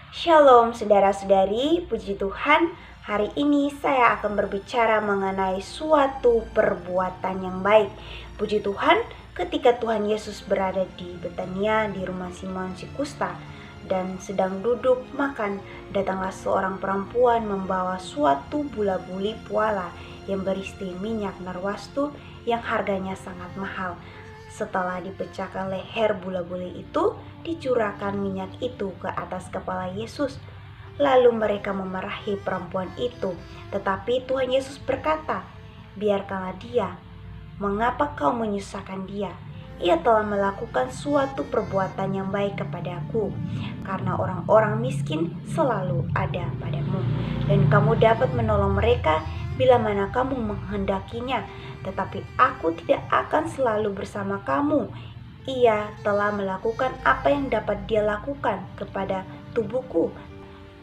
Shalom saudara-saudari, puji Tuhan. Hari ini saya akan berbicara mengenai suatu perbuatan yang baik. Puji Tuhan, ketika Tuhan Yesus berada di Betania di rumah Simon si Kusta dan sedang duduk makan, datanglah seorang perempuan membawa suatu bula-buli puala yang berisi minyak narwastu yang harganya sangat mahal. Setelah dipecahkan leher bula-buli itu, dicurahkan minyak itu ke atas kepala Yesus. Lalu mereka memarahi perempuan itu. Tetapi Tuhan Yesus berkata, "Biarkanlah dia. Mengapa kau menyusahkan dia? Ia telah melakukan suatu perbuatan yang baik kepadaku, karena orang-orang miskin selalu ada padamu, dan kamu dapat menolong mereka bila mana kamu menghendakinya. Tetapi aku tidak akan selalu bersama kamu. Ia telah melakukan apa yang dapat dia lakukan kepada tubuhku.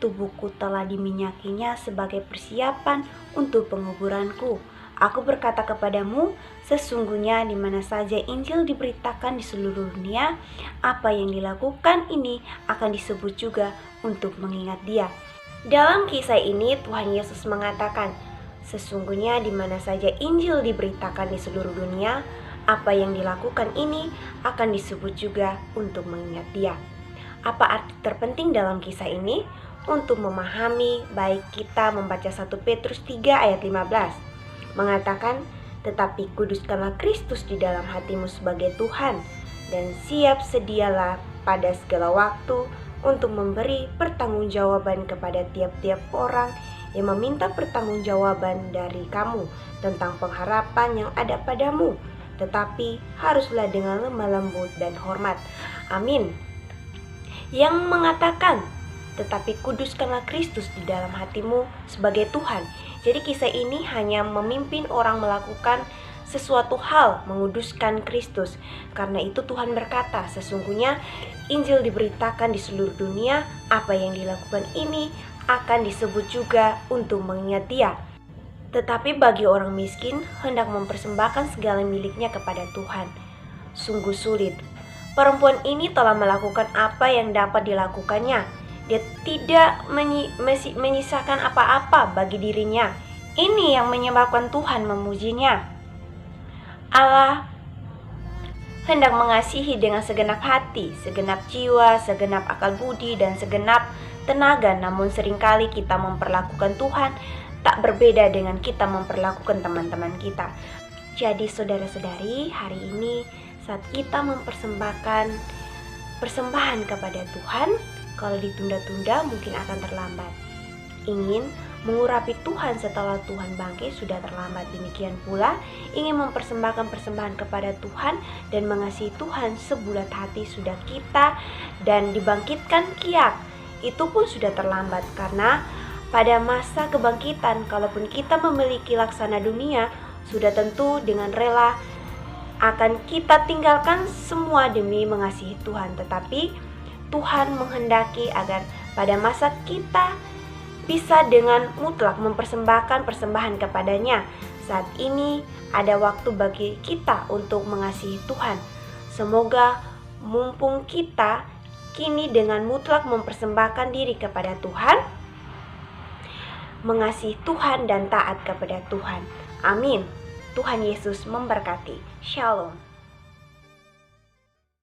Tubuhku telah diminyakinya sebagai persiapan untuk penguburanku. Aku berkata kepadamu, sesungguhnya di mana saja Injil diberitakan di seluruh dunia, apa yang dilakukan ini akan disebut juga untuk mengingat dia." Dalam kisah ini Tuhan Yesus mengatakan, sesungguhnya di mana saja Injil diberitakan di seluruh dunia, apa yang dilakukan ini akan disebut juga untuk mengingat dia. Apa arti terpenting dalam kisah ini? Untuk memahami, baik kita membaca 1 Petrus 3 ayat 15. Mengatakan, "Tetapi kuduskanlah Kristus di dalam hatimu sebagai Tuhan, dan siap sedialah pada segala waktu untuk memberi pertanggungjawaban kepada tiap-tiap orang yang meminta pertanggungjawaban dari kamu tentang pengharapan yang ada padamu, tetapi haruslah dengan lemah lembut dan hormat." Amin. Yang mengatakan, "Tetapi kuduskanlah Kristus di dalam hatimu sebagai Tuhan." Jadi kisah ini hanya memimpin orang melakukan sesuatu hal, menguduskan Kristus. Karena itu Tuhan berkata, sesungguhnya Injil diberitakan di seluruh dunia, apa yang dilakukan ini akan disebut juga untuk mengingat dia. Tetapi bagi orang miskin, hendak mempersembahkan segala miliknya kepada Tuhan, sungguh sulit. Perempuan ini telah melakukan apa yang dapat dilakukannya. Dia tidak menyisakan apa-apa bagi dirinya. Ini yang menyebabkan Tuhan memujinya. Allah hendak mengasihi dengan segenap hati, segenap jiwa, segenap akal budi, dan segenap tenaga. Namun seringkali kita memperlakukan Tuhan tak berbeda dengan kita memperlakukan teman-teman kita. Jadi saudara-saudari, hari ini saat kita mempersembahkan persembahan kepada Tuhan, kalau ditunda-tunda mungkin akan terlambat. Ingin mengurapi Tuhan setelah Tuhan bangkit sudah terlambat. Demikian pula ingin mempersembahkan persembahan kepada Tuhan dan mengasihi Tuhan sebulat hati sudah kita dan dibangkitkan kiat, itu pun sudah terlambat. Karena pada masa kebangkitan, kalaupun kita memiliki laksana dunia, sudah tentu dengan rela akan kita tinggalkan semua demi mengasihi Tuhan. Tetapi Tuhan menghendaki agar pada masa kita bisa dengan mutlak mempersembahkan persembahan kepadanya. Saat ini ada waktu bagi kita untuk mengasihi Tuhan. Semoga mumpung kita kini dengan mutlak mempersembahkan diri kepada Tuhan, mengasihi Tuhan dan taat kepada Tuhan. Amin. Tuhan Yesus memberkati. Shalom.